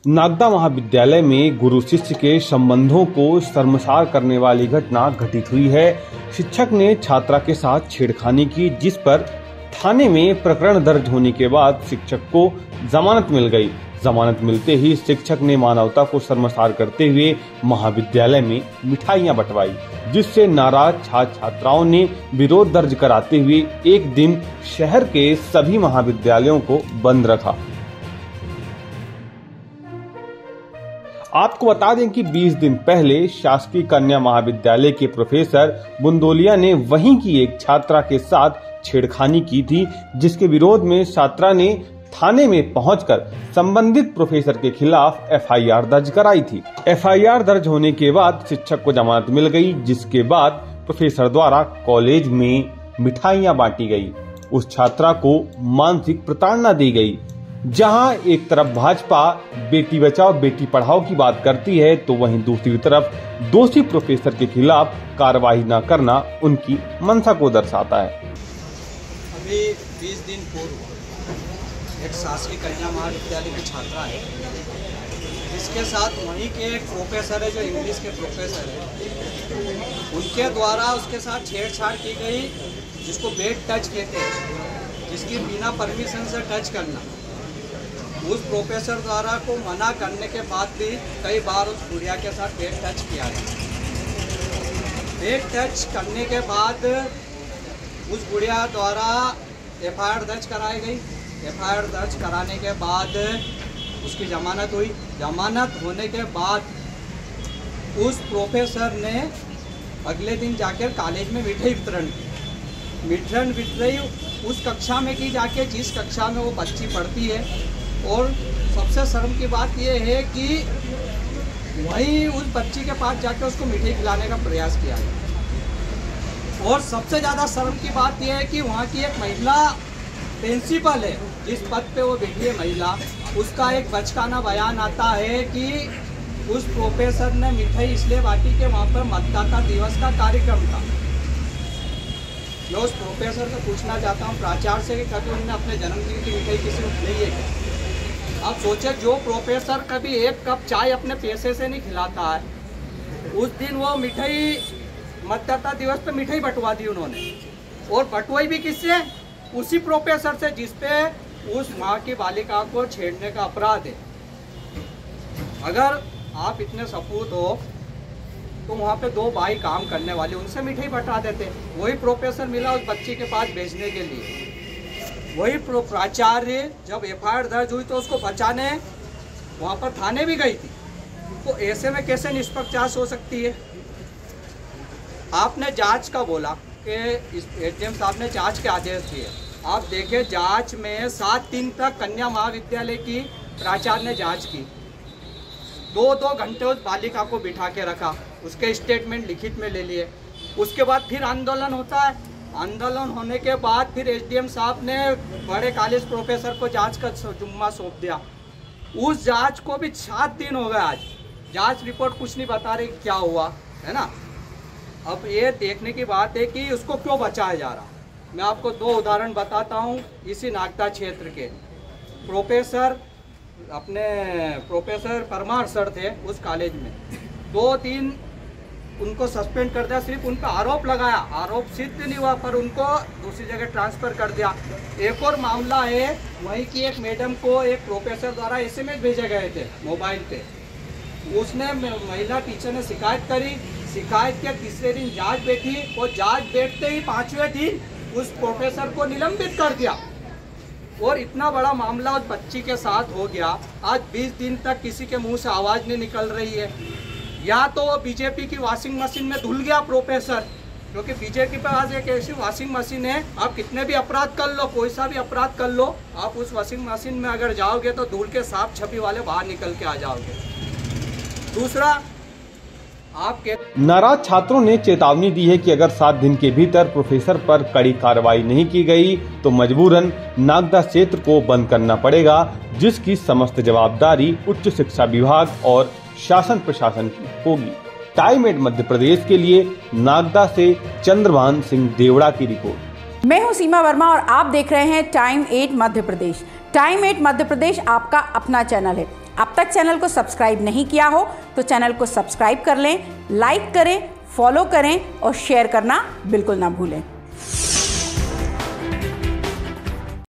नागदा महाविद्यालय में गुरु शिष्य के संबंधों को शर्मसार करने वाली घटना घटित हुई है। शिक्षक ने छात्रा के साथ छेड़खानी की, जिस पर थाने में प्रकरण दर्ज होने के बाद शिक्षक को जमानत मिल गई। जमानत मिलते ही शिक्षक ने मानवता को शर्मसार करते हुए महाविद्यालय में मिठाइयां बंटवाई, जिससे नाराज छात्र छात्राओं ने विरोध दर्ज कराते हुए एक दिन शहर के सभी महाविद्यालयों को बंद रखा। आपको बता दें कि 20 दिन पहले शासकीय कन्या महाविद्यालय के प्रोफेसर बुंदोलिया ने वहीं की एक छात्रा के साथ छेड़खानी की थी, जिसके विरोध में छात्रा ने थाने में पहुंचकर संबंधित प्रोफेसर के खिलाफ एफआईआर दर्ज कराई थी। एफआईआर दर्ज होने के बाद शिक्षक को जमानत मिल गई, जिसके बाद प्रोफेसर द्वारा कॉलेज में मिठाइयां बांटी गई। उस छात्रा को मानसिक प्रताड़ना दी गई। जहां एक तरफ भाजपा बेटी बचाओ बेटी पढ़ाओ की बात करती है, तो वहीं दूसरी तरफ दोषी प्रोफेसर के खिलाफ कार्रवाई न करना उनकी मंशा को दर्शाता है। अभी 20 दिन पूर्व एक शासकीय कन्या महाविद्यालय की छात्रा है, जिसके साथ वहीं के एक प्रोफेसर है जो इंग्लिश के प्रोफेसर है, उनके द्वारा उसके साथ छेड़छाड़ की गई, जिसको बेड टच कहते हैं, जिसकी बिना परमिशन से टच करना। उस प्रोफेसर द्वारा को मना करने के बाद भी कई बार उस गुड़िया के साथ बेड टच किया गया। बेड टच करने के बाद उस गुड़िया द्वारा एफआईआर दर्ज कराई गई। एफआईआर दर्ज कराने के बाद उसकी जमानत हुई। जमानत होने के बाद उस प्रोफेसर ने अगले दिन जाकर कॉलेज में मिठाई वितरण की। मिठाई वितरण उस कक्षा में की जाके जिस कक्षा में वो बच्ची पढ़ती है। और सबसे शर्म की बात यह है कि वहीं उस बच्ची के पास जाकर उसको मिठाई खिलाने का प्रयास किया गया। और सबसे ज़्यादा शर्म की बात यह है कि वहाँ की एक महिला प्रिंसिपल है, जिस पद पे वो बैठी है महिला, उसका एक बचकाना बयान आता है कि उस प्रोफेसर ने मिठाई इसलिए बांटी कि वहाँ पर मतदाता दिवस का कार्यक्रम था। मैं उस प्रोफेसर से पूछना चाहता हूँ, प्राचार्य से, कि कभी उन्होंने अपने जन्मदिन की मिठाई किसी को खिलाई है क्या? आप सोचे, जो प्रोफेसर कभी एक कप चाय अपने पैसे से नहीं खिलाता है, उस दिन वो मिठाई मतदाता दिवस पे मिठाई बंटवा दी उन्होंने। और बंटवाई भी किससे? उसी प्रोफेसर से जिसपे उस माँ की बालिका को छेड़ने का अपराध है। अगर आप इतने सपूत हो तो वहाँ पे 2 भाई काम करने वाले, उनसे मिठाई बंटा देते। वही प्रोफेसर मिला उस बच्ची के पास भेजने के लिए। वही प्राचार्य जब एफआईआर दर्ज हुई तो उसको बचाने वहाँ पर थाने भी गई थी। तो ऐसे में कैसे निष्पक्ष जांच हो सकती है? आपने जांच का बोला कि इस एसडीएम साहब ने जांच के आदेश दिए। आप देखें, जांच में 7 दिन तक कन्या महाविद्यालय की प्राचार्य ने जांच की। 2-2 घंटे उस बालिका को बिठा के रखा, उसके स्टेटमेंट लिखित में ले लिए। उसके बाद फिर आंदोलन होता है। आंदोलन होने के बाद फिर एसडीएम साहब ने बड़े कॉलेज प्रोफेसर को जांच का जुम्मा सौंप दिया। उस जांच को भी 7 दिन हो गए आज। जांच रिपोर्ट कुछ नहीं बता रही क्या हुआ, है ना। अब ये देखने की बात है कि उसको क्यों बचाया जा रहा। मैं आपको 2 उदाहरण बताता हूँ। इसी नागदा क्षेत्र के प्रोफेसर परमार सर थे उस कॉलेज में। 2 दिन उनको सस्पेंड कर दिया, सिर्फ उन पर आरोप लगाया, आरोप सिद्ध नहीं हुआ, पर उनको दूसरी जगह ट्रांसफ़र कर दिया। एक और मामला है, वहीं की एक मैडम को एक प्रोफेसर द्वारा एसएमएस भेजे गए थे मोबाइल पे। उसने महिला टीचर ने शिकायत करी। शिकायत के तीसरे दिन जांच बैठी और जांच बैठते ही 5वें दिन उस प्रोफेसर को निलंबित कर दिया। और इतना बड़ा मामला उस बच्ची के साथ हो गया। आज 20 दिन तक किसी के मुँह से आवाज़ नहीं निकल रही है। या तो वो बीजेपी की वॉशिंग मशीन में धुल गया प्रोफेसर, क्योंकि बीजेपी के पास एक ऐसी वॉशिंग मशीन है, आप कितने भी अपराध कर लो, कोई सा भी अपराध कर लो, आप उस वॉशिंग मशीन में अगर जाओगे तो धूल के सांप छपी वाले बाहर निकल के आ जाओगे। दूसरा, आपके नाराज छात्रों ने चेतावनी दी है कि अगर 7 दिन के भीतर प्रोफेसर पर कड़ी कार्रवाई नहीं की गई तो मजबूरन नागदा क्षेत्र को बंद करना पड़ेगा, जिसकी समस्त जवाबदारी उच्च शिक्षा विभाग और शासन प्रशासन की होगी। टाइम 8 मध्य प्रदेश के लिए नागदा से चंद्रभान सिंह देवड़ा की रिपोर्ट। मैं हूं सीमा वर्मा और आप देख रहे हैं टाइम 8 मध्य प्रदेश। टाइम 8 मध्य प्रदेश आपका अपना चैनल है। अब तक चैनल को सब्सक्राइब नहीं किया हो तो चैनल को सब्सक्राइब कर लें, लाइक करें, फॉलो करें और शेयर करना बिल्कुल ना भूलें।